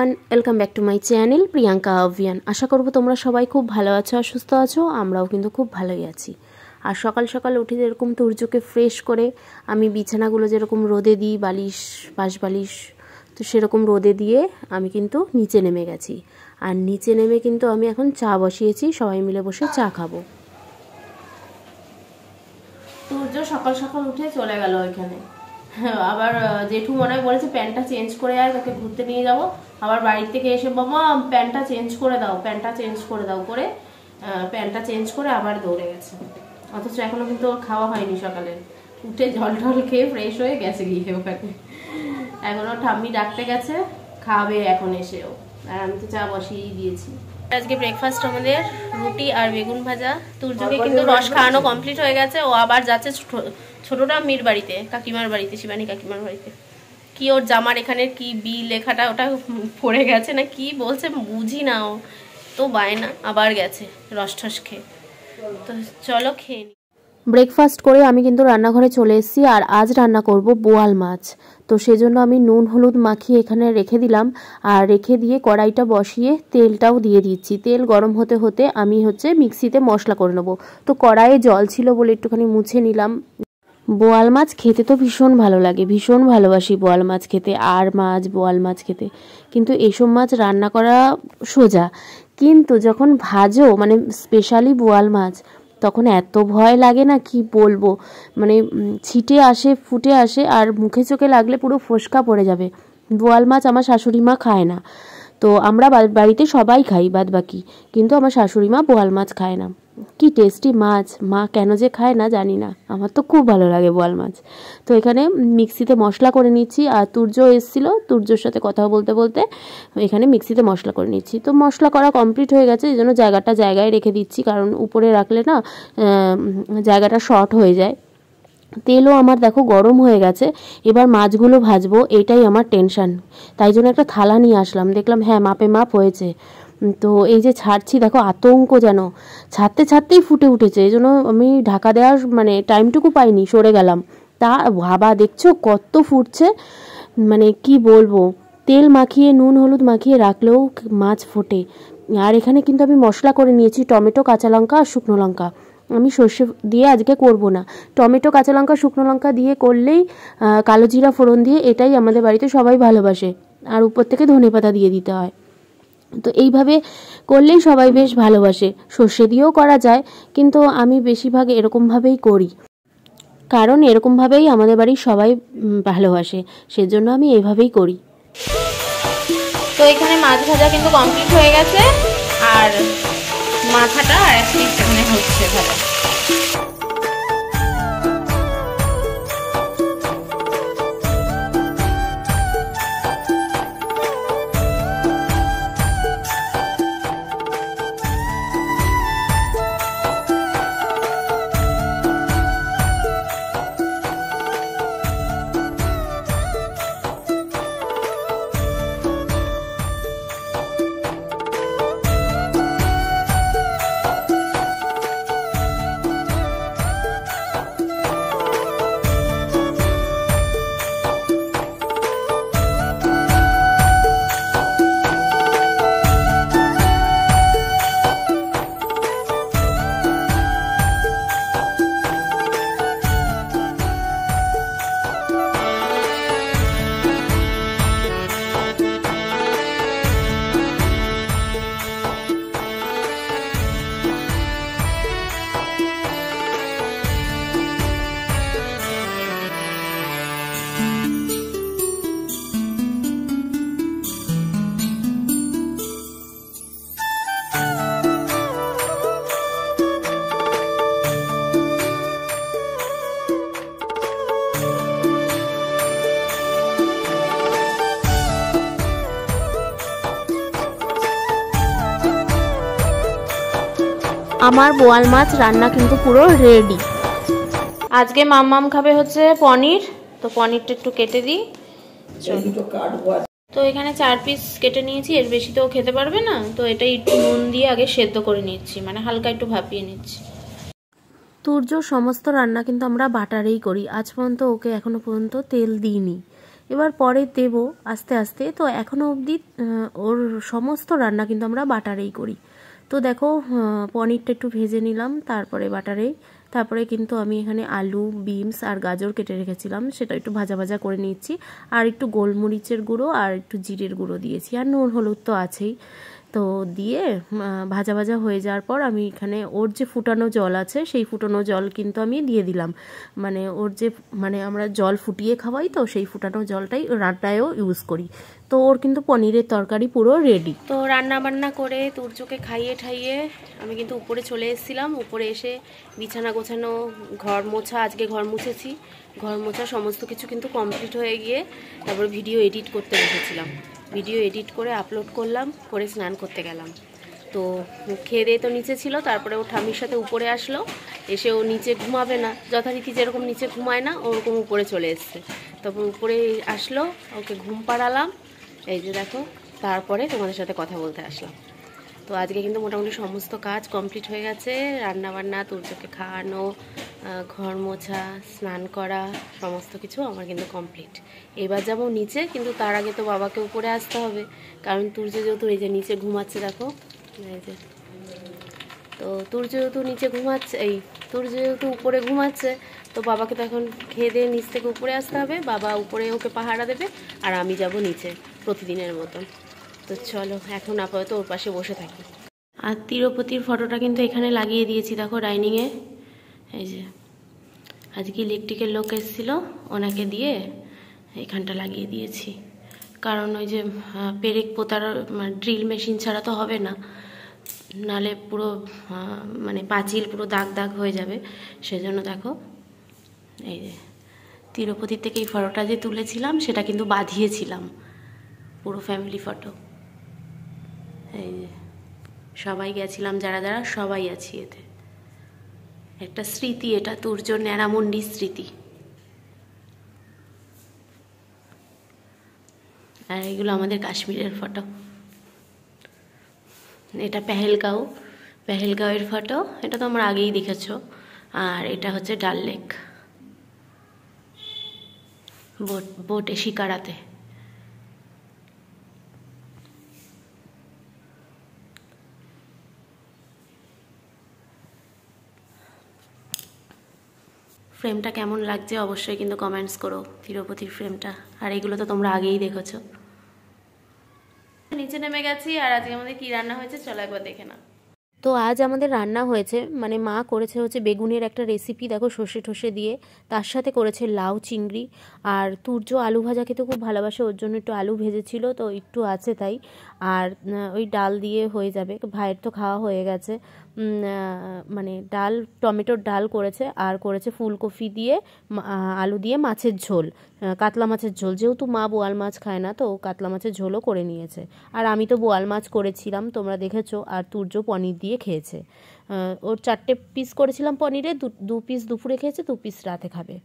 Everyone, welcome back to my channel Priyanka Abhiyan. আশা করব তোমরা সবাই খুব ভালো আছো আর সুস্থ আছো। আমরাও কিন্তু খুব ভালোই আছি। আর সকাল সকাল উঠে যেরকম তুর্যকে ফ্রেশ করে আমি বিছানাগুলো যেরকম রোদে দিই, বালিশ পাশ বালিশ, তো সেরকম রোদে দিয়ে আমি কিন্তু নিচে নেমে গেছি। আর নিচে নেমে কিন্তু আমি এখন চা বসিয়েছি, সবাই মিলে বসে চা খাবো। তুর্য সকাল সকাল উঠে চলে গেল ওইখানে। আবার জেঠু মনে হয় বলেছে প্যান্টটা চেঞ্জ করে আয়, তাকে ঘুরতে নিয়ে যাব। আবার বাড়ি থেকে এসে বাবা প্যান্টটা চেঞ্জ করে দাও, প্যান্টটা চেঞ্জ করে দাও করে প্যান্টটা চেঞ্জ করে আবার দৌড়ে গেছে। অথচ এখনো কিন্তু ওর খাওয়া হয়নি। সকালে উঠে জল টল খেয়ে ফ্রেশ হয়ে গেছে গিয়ে ওখানে। এখনো ঠাম্মি ডাকতে গেছে, খাবে এখন এসেও। আর আমি তো চা বসিয়েই দিয়েছি। আজকে ব্রেকফাস্ট আমাদের রুটি আর বেগুন ভাজা। তুর্যকে কিন্তু রস খাওয়ানো কমপ্লিট হয়ে গেছে। ও আবার যাচ্ছে ছোটটা মির বাড়িতে, কাকিমার বাড়িতে, শিবানী কাকিমার বাড়িতে। কি ওর জামার এখানে কি বি লেখাটা ওটা পড়ে গেছে না কি বলছে বুঝি না। ও তো বায়না আবার গেছে রস ঠস খেয়ে। তো চলো খেয়ে নি। ব্রেকফাস্ট করে আমি কিন্তু রান্নাঘরে চলে এসেছি। আর আজ রান্না করব বোয়াল মাছ। তো সেজন্য আমি নুন হলুদ মাখিয়ে এখানে রেখে দিলাম। আর রেখে দিয়ে কড়াইটা বসিয়ে তেলটাও দিয়ে দিচ্ছি। তেল গরম হতে হতে আমি মিক্সিতে মশলা করে নেবো। তো কড়াইয়ে জল ছিল বলে একটুখানি মুছে নিলাম। বোয়াল মাছ খেতে তো ভীষণ ভালো লাগে, ভীষণ ভালোবাসি বোয়াল মাছ খেতে, আর মাছ বোয়াল মাছ খেতে। কিন্তু এইসব মাছ রান্না করা সোজা, কিন্তু যখন ভাজো মানে স্পেশালি বোয়াল মাছ, তখন এত ভয় লাগে না কি বলবো। মানে ছিটে আসে, ফুটে আসে, আর মুখে চোখে লাগলে পুরো ফোসকা পড়ে যাবে। বোয়াল মাছ আমার শাশুড়ি মা খায় না। তো আমরা বাড়িতে সবাই খাই বাদ বাকি, কিন্তু আমার শাশুড়ি মা বোয়াল মাছ খায় না। কি টেস্টি মাছ, মা কেন যে খায় না জানি না, আমার তো খুব ভালো লাগে বোয়াল মাছ। তো এখানে মিক্সিতে মশলা করে নিচ্ছি। আর তুর্য এসেছিলো, তুর্যর সাথে কথা বলতে বলতে এখানে মিক্সিতে মশলা করে নিচ্ছি। তো মশলা করা কমপ্লিট হয়ে গেছে, এই জন্য জায়গায় রেখে দিচ্ছি, কারণ উপরে রাখলে না জায়গাটা শর্ট হয়ে যায়। তেলও আমার দেখো গরম হয়ে গেছে। এবার মাছগুলো ভাজবো, এটাই আমার টেনশন। তাই জন্য একটা থালা নিয়ে আসলাম, দেখলাম হ্যাঁ মাপে মাপ হয়েছে। তো এই যে ছাড়ছি দেখো, আতঙ্ক যেন ছাড়তেই ফুটে উঠেছে। এই জন্য আমি ঢাকা দেওয়ার মানে টাইমটুকু পাইনি, সরে গেলাম। তা ভাবা দেখছো কত ফুটছে, মানে কি বলবো। তেল মাখিয়ে নুন হলুদ মাখিয়ে রাখলেও মাছ ফোটে। আর এখানে কিন্তু আমি মশলা করে নিয়েছি, টমেটো, কাঁচা লঙ্কা আর শুকনো লঙ্কা। আমি সর্ষে দিয়ে আজকে করব না, টমেটো, কাঁচা লঙ্কা, শুকনো লঙ্কা দিয়ে করলেই, কালো জিরা ফোড়ন দিয়ে, এটাই আমাদের বাড়িতে সবাই ভালোবাসে। আর উপর থেকে ধনেপাতা দিয়ে দিতে হয়। তো এইভাবে করলেই সবাই বেশ ভালোবাসে। সর্ষে দিয়েও করা যায়, কিন্তু আমি বেশিরভাগ এরকমভাবেই করি, কারণ এরকমভাবেই আমাদের বাড়ির সবাই ভালোবাসে, সেজন্য আমি এইভাবেই করি। তো এখানে মাছ ভাজা কিন্তু কমপ্লিট হয়ে গেছে। আর মাথাটা আর এক পিস এখানে হচ্ছে ভাজা। আমার বোয়াল মাছ রান্না কিন্তু পুরো রেডি। আজকে মাম্মাম খাবে পনির, তো পনিরটা একটু কেটে দিই। তো এখানে 4 পিস কেটে নিয়েছি, এর বেশি তো খেতে পারবে না। তো এটা একটু নুন দিয়ে আগে সেদ্ধ করে নিচ্ছি, মানে হালকা একটু ভাপিয়ে নিচ্ছি। তুর্য সমস্ত রান্না কিন্তু আমরা বাটারেই করি। আজ পর্যন্ত ওকে এখনো পর্যন্ত তেল দিইনি, এবার পরে দেব আস্তে আস্তে। তো এখনও অবধি ওর সমস্ত রান্না কিন্তু আমরা বাটারেই করি। তো দেখো পনিরটা একটু ভেজে নিলাম তারপরে বাটারেই। তারপরে কিন্তু আমি এখানে আলু, বিনস আর গাজর কেটে রেখেছিলাম, সেটা একটু ভাজা ভাজা করে নিচ্ছি। আর একটু গোলমরিচের গুঁড়ো আর একটু জিরের গুঁড়ো দিয়েছি, আর নুন হলুদ তো আছেই। তো দিয়ে ভাজা ভাজা হয়ে যাওয়ার পর আমি এখানে ওর যে ফুটানো জল আছে সেই ফুটানো জল কিন্তু আমি দিয়ে দিলাম। মানে ওর যে আমরা জল ফুটিয়ে খাওয়াই, তো সেই ফুটানো জলটাই রান্নায়ও ইউজ করি। তো ওর কিন্তু পনিরের তরকারি পুরো রেডি। তো রান্না বান্না করে তুর্যকে খাইয়ে ঠাইয়ে আমি কিন্তু উপরে চলে এসেছিলাম। উপরে এসে বিছানা গোছানো, ঘর মোছা, আজকে ঘর মুছেছি, ঘর মোছা সমস্ত কিছু কিন্তু কমপ্লিট হয়ে গিয়ে তারপরে ভিডিও এডিট করতে বসেছিলাম। ভিডিও এডিট করে আপলোড করলাম, করে স্নান করতে গেলাম। তো খেয়ে দিয়ে তো নিচে ছিল, তারপরে ও ঠাম্মির সাথে উপরে আসলো। এসে ও নিচে ঘুমাবে না, যথারীতি যেরকম নিচে ঘুমায় না ওরকম উপরে চলে এসছে। তারপর উপরে আসলো, ওকে ঘুম পাড়ালাম, এই যে দেখো। তারপরে তোমাদের সাথে কথা বলতে আসলাম। তো আজকে কিন্তু মোটামুটি সমস্ত কাজ কমপ্লিট হয়ে গেছে। রান্না বান্না, তুর্যকে খাওয়ানো, ঘর মোছা, স্নান করা, সমস্ত কিছু আমার কিন্তু কমপ্লিট। এবার যাবো নিচে, কিন্তু তার আগে তো বাবাকে উপরে আসতে হবে, কারণ তুর্য যেহেতু এই যে নিচে ঘুমাচ্ছে, দেখো এই যে। তো তুর্য যেহেতু নিচে ঘুমাচ্ছে, তুর্য যেহেতু উপরে ঘুমাচ্ছে, তো বাবাকে তো এখন খেয়ে দিয়ে নিচ থেকে উপরে আসতে হবে। বাবা উপরে ওকে পাহারা দেবে, আর আমি যাব নিচে প্রতিদিনের মতন। তো চলো এখন আপাতত ওর পাশে বসে থাকি। আর তিরুপতির ফটোটা কিন্তু এখানে লাগিয়ে দিয়েছি, দেখো ডাইনিংয়ে। এই যে আজকে ইলেকট্রিকের লোক এসেছিল, ওনাকে দিয়ে এখানটা লাগিয়ে দিয়েছি। কারণ ওই যে পেরেক পোতার ড্রিল মেশিন ছাড়া তো হবে না, নালে পুরো পাঁচিল পুরো দাগ দাগ হয়ে যাবে। সেজন্য দেখো এই যে তিরুপতি থেকে এই ফটোটা যে তুলেছিলাম সেটা কিন্তু বাঁধিয়েছিলাম, পুরো ফ্যামিলি ফটো। এই যে সবাই গেছিলাম, যারা যারা সবাই আছি এতে। একটা স্মৃতি, এটা তুর্য ন্যাড়ামুন্ডির স্মৃতি। আর এগুলো আমাদের কাশ্মীরের ফটো। এটা পেহেলগাঁওয়ের ফটো, এটা তো আমরা আগেই দেখেছো। আর এটা হচ্ছে ডাল লেক, বোটে শিকারাতে। ফ্রেমটা কেমন লাগছে অবশ্যই কিন্তু কমেন্টস করো, তিরুপতির ফ্রেমটা। আর এগুলো তো তোমরা আগেই দেখেছো। নিচে নেমে গেছি, আর আজকে আমাদের কি রান্না হয়েছে চলো একবার দেখে না। তো আজ আমাদের রান্না হয়েছে, মা করেছে হচ্ছে বেগুনের একটা রেসিপি, দেখো সর্ষে ঠসে দিয়ে, তার সাথে করেছে লাউ চিংড়ি। আর তুর্য আলু ভাজা খেতে খুব ভালোবাসে, ওর জন্য একটু আলু ভেজেছিল, তো একটু আছে তাই। আর ওই ডাল দিয়ে হয়ে যাবে, ভাইয়ের তো খাওয়া হয়ে গেছে। ডাল, টমেটোর ডাল করেছে, আর করেছে ফুলকপি দিয়ে আলু দিয়ে মাছের ঝোল, কাতলা মাছের ঝোল। যেহেতু মা বোয়াল মাছ খায় না, তো কাতলা মাছের ঝোলও করে নিয়েছে। আর আমি তো বোয়াল মাছ করেছিলাম, তোমরা দেখেছো। আর তুর্য পনির দিয়ে খেয়েছে। ওর 4টে পিস করেছিলাম পনিরে, 2 পিস দুপুরে খেয়েছে, 2 পিস রাতে খাবে।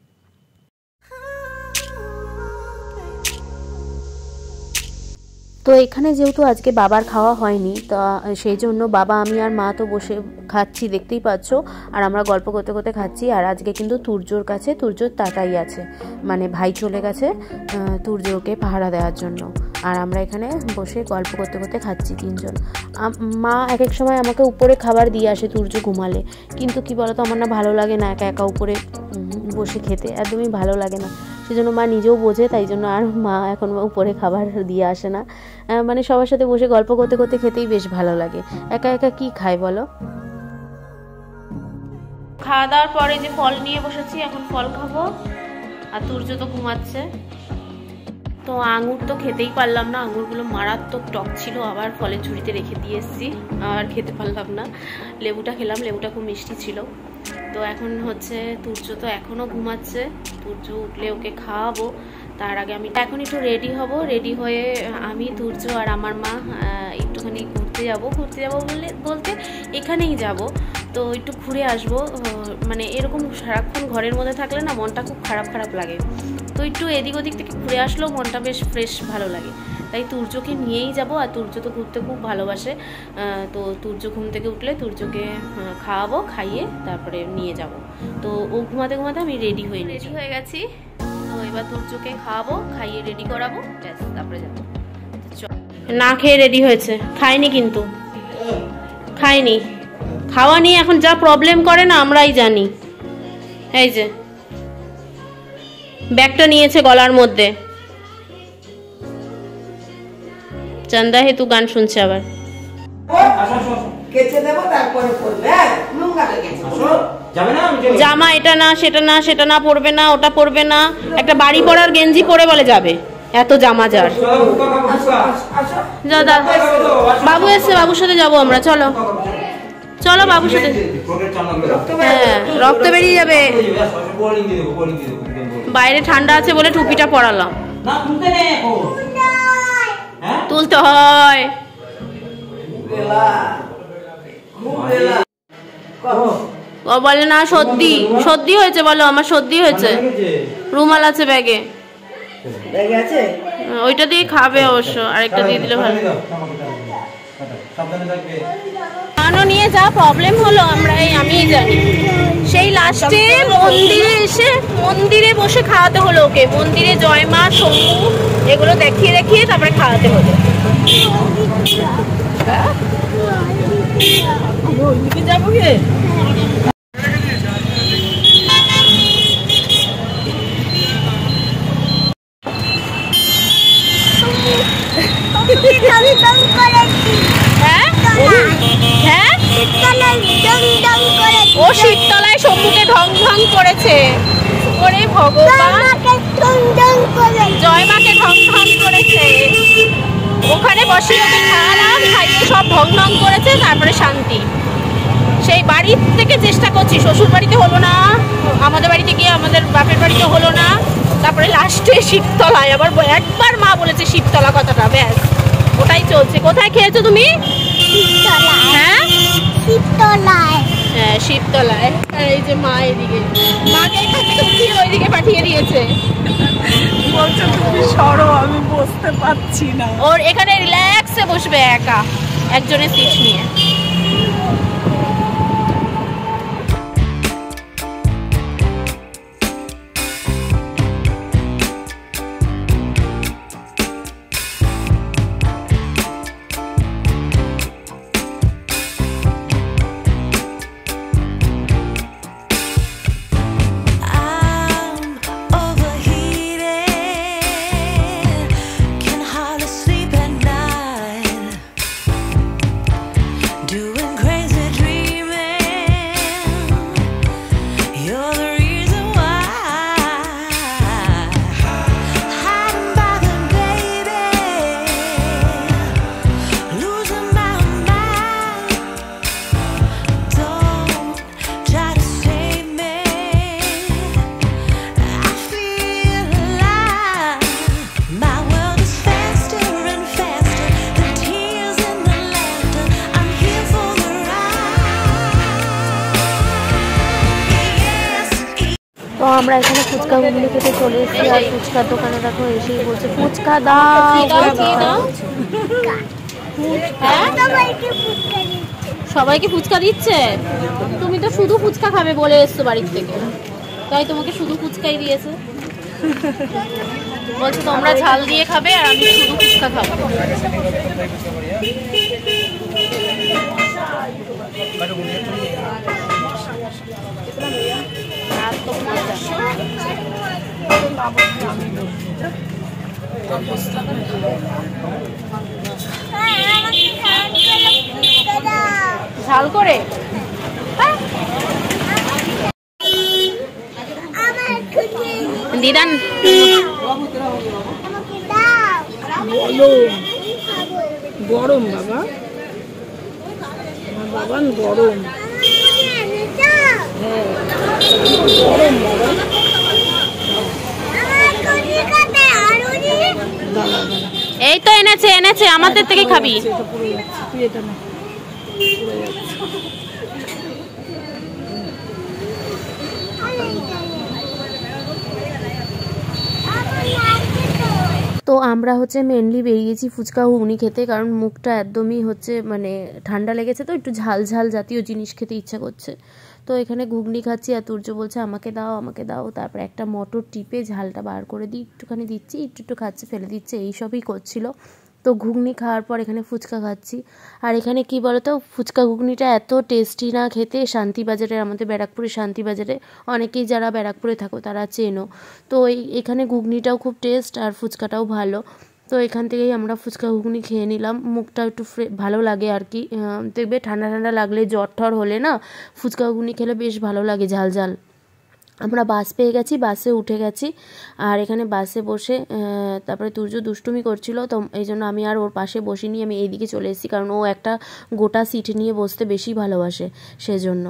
তো এখানে যেহেতু আজকে বাবার খাওয়া হয়নি, তা সেই জন্য বাবা, আমি আর মা তো বসে খাচ্ছি, দেখতেই পাচ্ছ। আর আমরা গল্প করতে করতে খাচ্ছি। আর আজকে কিন্তু তুর্যর কাছে, তুর্যর তাতাই আছে, ভাই চলে গেছে তুর্যকে পাহারা দেওয়ার জন্য। আর আমরা এখানে বসে গল্প করতে করতে খাচ্ছি 3জন। মা এক এক সময় আমাকে উপরে খাবার দিয়ে আসে তুর্য ঘুমালে, কিন্তু কি বলতো, আমার না ভালো লাগে না একা একা উপরে বসে খেতে, একদমই ভালো লাগে না। সেজন্য মা নিজেও বোঝে, তাই জন্য আর মা এখন উপরে খাবার দিয়ে আসে না। সবার সাথে বসে গল্প করতে করতে খেতেই বেশ ভালো লাগে, একা একা কি খায় বলো। খাওয়া দাওয়ার পরে যে ফল নিয়ে বসেছি, এখন ফল খাবো। আর তুর্য তো ঘুমাচ্ছে। তো আঙুর তো খেতেই পারলাম না, আঙুরগুলো মারাত্মক টক ছিল, আবার ফলের ঝুড়িতে রেখে দিয়ে এসেছি, আর খেতে পারলাম না। লেবুটা খেলাম, লেবুটা খুব মিষ্টি ছিল। তো এখন হচ্ছে তুর্য তো এখনও ঘুমাচ্ছে, তুর্য উঠলে ওকে খাওয়াবো। তার আগে আমি এখন একটু রেডি হব, রেডি হয়ে আমি, তুর্য আর আমার মা একটুখানি ঘুরতে যাব বলতে এখানেই যাব। তো একটু ঘুরে আসবো। এরকম সারাক্ষণ ঘরের মধ্যে থাকলে না মনটা খুব খারাপ খারাপ লাগে। তো একটু এদিক ওদিক থেকে ঘুরে আসলেও মনটা বেশ ফ্রেশ ভালো লাগে। তাই তুর্যকে নিয়েই যাব। আর তুর্য তো ঘুরতে খুব ভালোবাসে। তো তুর্য ঘুম থেকে উঠলে তুর্যকে খাওয়াবো, খাইয়ে তারপরে নিয়ে যাব। তো ও ঘুমাতে ঘুমাতে আমি রেডি হয়ে গেছি। তো এবার তুর্যকে খাওয়াবো, খাইয়ে রেডি করাবো, ব্যাস তারপরে যাবো। না খেয়ে রেডি হয়েছে, খায়নি কিন্তু খায়নি। খাওয়া নিয়ে এখন যা প্রবলেম করে না আমরাই জানি। এই যে ব্যাগটা নিয়েছে গলার মধ্যে। চন্দা হেতু গান শুনছে আবার। জামা এটা না সেটা না, সেটা না পরবে না, ওটা পরবে না, একটা বাড়ি পরার গেঞ্জি পরে বলে যাবে। এত জামা যার। যা দা, বাবু এসছে, বাবুর সাথে যাবো আমরা। চলো চলো বাবুর সাথে। হ্যাঁ রক্ত বেরিয়ে যাবে। বাইরে ঠান্ডা আছে বলে টুপিটা পরালাম। তুলতে হয়। ও বলে না সর্দি, সর্দি হয়েছে বলো, আমার সর্দি হয়েছে। রুমাল আছে ব্যাগে, ওইটা দিয়ে খাবে অবশ্য, আরেকটা দিয়ে দিলে ভালো। খাওয়ানো নিয়ে যা প্রবলেম হলো আমরা আমিই জানি। সেই লাস্টে মন্দিরে এসে মন্দিরে বসে খাওয়াতে হলো ওকে। মন্দিরে জয় মা শম্ভু এগুলো দেখিয়ে দেখিয়ে তারপরে খাওয়াতে হলো। যাবো গে ও শীততলায় শম্ভুকে ঢং ঢং করেছে। ওরে ভগবান, জয় মাকে ঢং ঢং করেছে। ওখানে বসে ওকে খাওয়ালাম, খাইয়ে সব ঢং ঢং করেছে, তারপরে শান্তি। সেই বাড়ি থেকে চেষ্টা করছি, শ্বশুর বাড়িতে হলো না, আমাদের বাড়িতে গিয়ে আমাদের বাপের বাড়িতে হলো না, তারপরে লাস্টে শিবতলায় আবার একবার মা বলেছে শিবতলা কথাটা, ব্যাস ওটাই চলছে। কোথায় খেয়েছো তুমি? হ্যাঁ শিবতলায়। হ্যাঁ শিবতলায়। এই যে মা এদিকে, মাকে ওইদিকে পাঠিয়ে দিয়েছে। বলছে তুমি সরো, আমি বসতে পারছি না। ওর এখানে রিল্যাক্সে বসবে একা, একজনের সিট নিয়ে। তো আমরা এখানে ফুচকা গুগলি খেতে চলে এসেছি। আর ফুচকার দোকানে দেখো এসেই বলছে ফুচকা দাও। সবাইকে ফুচকা দিচ্ছে? তুমি তো শুধু ফুচকা খাবে বলে এসছো বাড়ির থেকে, তাই তোমাকে শুধু ফুচকাই দিয়েছে। বলছে তোমরা ঝাল দিয়ে খাবে আর আমি শুধু ফুচকা খাবো। ঝাল করে দিদান গরম বাবা, বাবা গরম। এই তো এনেছে আমাদের থেকে খাবি। তো আমরা হচ্ছে মেনলি বেরিয়েছি ফুচকা ঘুগনি খেতে, কারণ মুখটা একদমই হচ্ছে মানে ঠান্ডা লেগেছে, তো একটু ঝাল ঝাল জাতীয় জিনিস খেতে ইচ্ছা করছে। তো এখানে ঘুগনি খাচ্ছি আর তুর্য বলছে আমাকে দাও আমাকে দাও, তারপরে একটা মটর টিপে ঝালটা বার করে দিই, একটুখানি দিচ্ছি, একটু খাচ্ছে ফেলে দিচ্ছে, এইসবই করছিল। তো ঘুগনি খাওয়ার পর এখানে ফুচকা খাচ্ছি। আর এখানে কি বলতো, ফুচকা ঘুগনিটা এত টেস্টি না খেতে, শান্তিবাজারে, আমাদের ব্যারাকপুরে শান্তিবাজারে, অনেকেই যারা ব্যারাকপুরে থাকো তারা চেনো। তো এখানে ঘুগনিটাও খুব টেস্ট আর ফুচকাটাও ভালো। তো এখান থেকেই আমরা ফুচকা ঘুগনি খেয়ে নিলাম, মুখটা একটু ভালো লাগে আর কি। দেখবে ঠান্ডা ঠান্ডা লাগলে, জ্বর ঠর হলে না ফুচকা ঘুগনি খেলে বেশ ভালো লাগে ঝাল ঝাল। আমরা বাস পেয়ে গেছি, বাসে উঠে গেছি। আর এখানে বাসে বসে তারপরে তুর্য দুষ্টুমি করছিল, তো এই জন্য আমি আর ওর পাশে বসিনি, আমি এইদিকে চলে এসেছি, কারণ ও একটা গোটা সিট নিয়ে বসতে বেশি ভালোবাসে সেজন্য।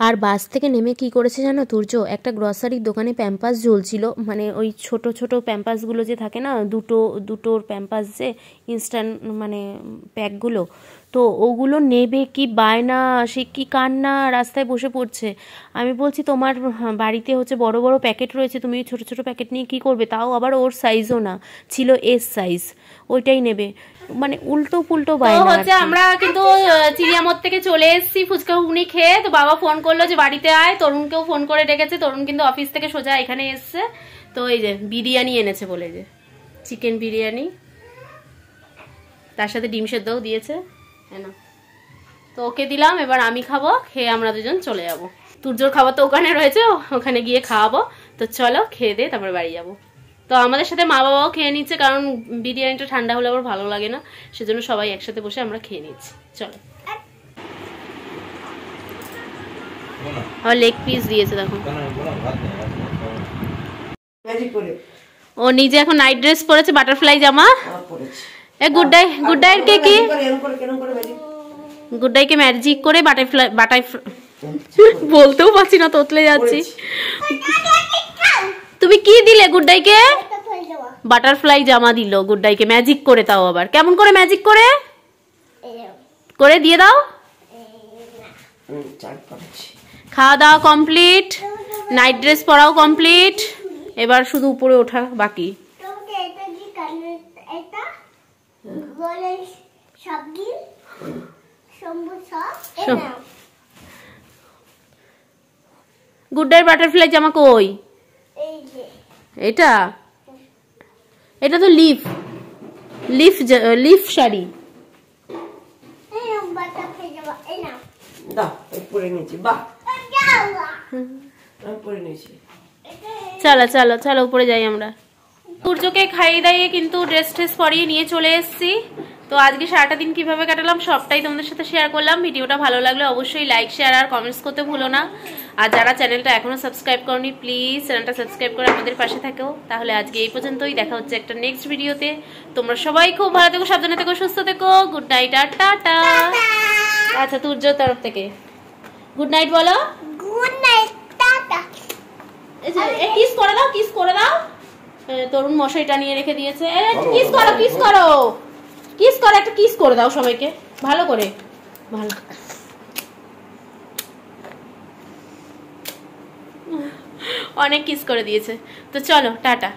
আর বাস থেকে নেমে কি করেছে জানো তুর্য, একটা গ্রসারির দোকানে প্যাম্পাস ঝুলছিল, মানে ওই ছোট ছোট প্যাম্পাসগুলো যে থাকে না, দুটোর প্যাম্পাস যে ইনস্ট্যান্ট মানে প্যাকগুলো, তো ওগুলো নেবে কি বায়না, সে কি কান্না, রাস্তায় বসে পড়ছে। আমি বলছি তোমার বাড়িতে হচ্ছে বড় বড় প্যাকেট রয়েছে, তুমি ছোট ছোট প্যাকেট নিয়ে কি করবে, তাও আবার ওর সাইজও না, ছিল এস সাইজ, ওইটাই নেবে, মানে উল্টো পুল্টো বায়না হচ্ছে। আমরা কিন্তু চিড়িয়ামোড় থেকে চলে এসেছি ফুচকা ঘুগনি খেয়ে, তো বাবা ফোন করলো যে বাড়িতে আয়, তরুণকেও ফোন করে ডেকেছে, তরুণ কিন্তু অফিস থেকে সোজা এখানে এসছে। তো এই যে বিরিয়ানি এনেছে, বলে যে চিকেন বিরিয়ানি, তার সাথে ডিম সেদ্ধও দিয়েছে, না তো ওকে দিলাম, এবার আমি খাবো, খেয়ে আমরা দুজন চলে যাব। তুর্যর খাবার তো ওখানে রয়েছে, ওখানে গিয়ে খাওয়াবো। তো চলো খেয়ে দিয়ে তারপরে বাড়ি যাবো। তো আমাদের সাথে মা বাবাও খেয়ে নিচ্ছে, কারণ বিরিয়ানিটা ঠান্ডা হলে আবার ভালো লাগে না, সেজন্য সবাই একসাথে বসে আমরা খেয়ে নিচ্ছি। চলো। আর লেগ পিস দিয়েছে দেখো, ও নিজে এখন নাইট ড্রেস পরেছে, বাটারফ্লাই জামা। A good die, good die কে কি গুড ডাইকে ম্যাজিক করে বাটারফ্লাই বলতেও পারছি না, তোতলে যাচ্ছি। তুমি কি দিলে গুড ডাইকে? বাটারফ্লাই জামা দিল গুড ডাইকে ম্যাজিক করে, তাও আবার কেমন করে ম্যাজিক করে করে দিয়ে দাও। খাওয়া দাওয়া কমপ্লিট, নাইট ড্রেস পরাও কমপ্লিট, এবার শুধু উপরে ওঠা বাকি। গুড ডাই বাটারফ্লাই জামা কই? এটা এটা তো লিফ লিফ লিফ শাড়ি। চলো চলো চলো উপরে যাই আমরা। সূর্যকে খাইয়ে দাইয়ে কিন্তু ড্রেস ট্রেস পরিয়ে নিয়ে চলে এসেছি। তো আজকে সারাটা দিন কিভাবে কাটালাম সবটাই তোমাদের সাথে শেয়ার করলাম। ভিডিওটা ভালো লাগলে অবশ্যই লাইক শেয়ার আর কমেন্টস করতে ভুলো না। আর যারা চ্যানেলটা এখনো সাবস্ক্রাইব করনি প্লিজ চ্যানেলটা সাবস্ক্রাইব করে আমাদের পাশে থাকো। তাহলে আজকে এই পর্যন্তই, দেখা হচ্ছে একটা নেক্সট ভিডিওতে। তোমরা সবাই খুব ভালো থেকো, সাবধানে থেকো, সুস্থ থেকো। গুড নাইট আর টাটা। আচ্ছা তুর্যর তরফ থেকে গুড নাইট বলো। Good night tata. কিস করে দাও, কিস করে দাও। তরুণ মশাইটা নিয়ে রেখে দিয়েছে। কিস করো, কিস করো, কিস করো, একটা কিস করে দাও সবাইকে ভালো করে। ভালো অনেক কিস করে দিয়েছে। তো চলো টাটা।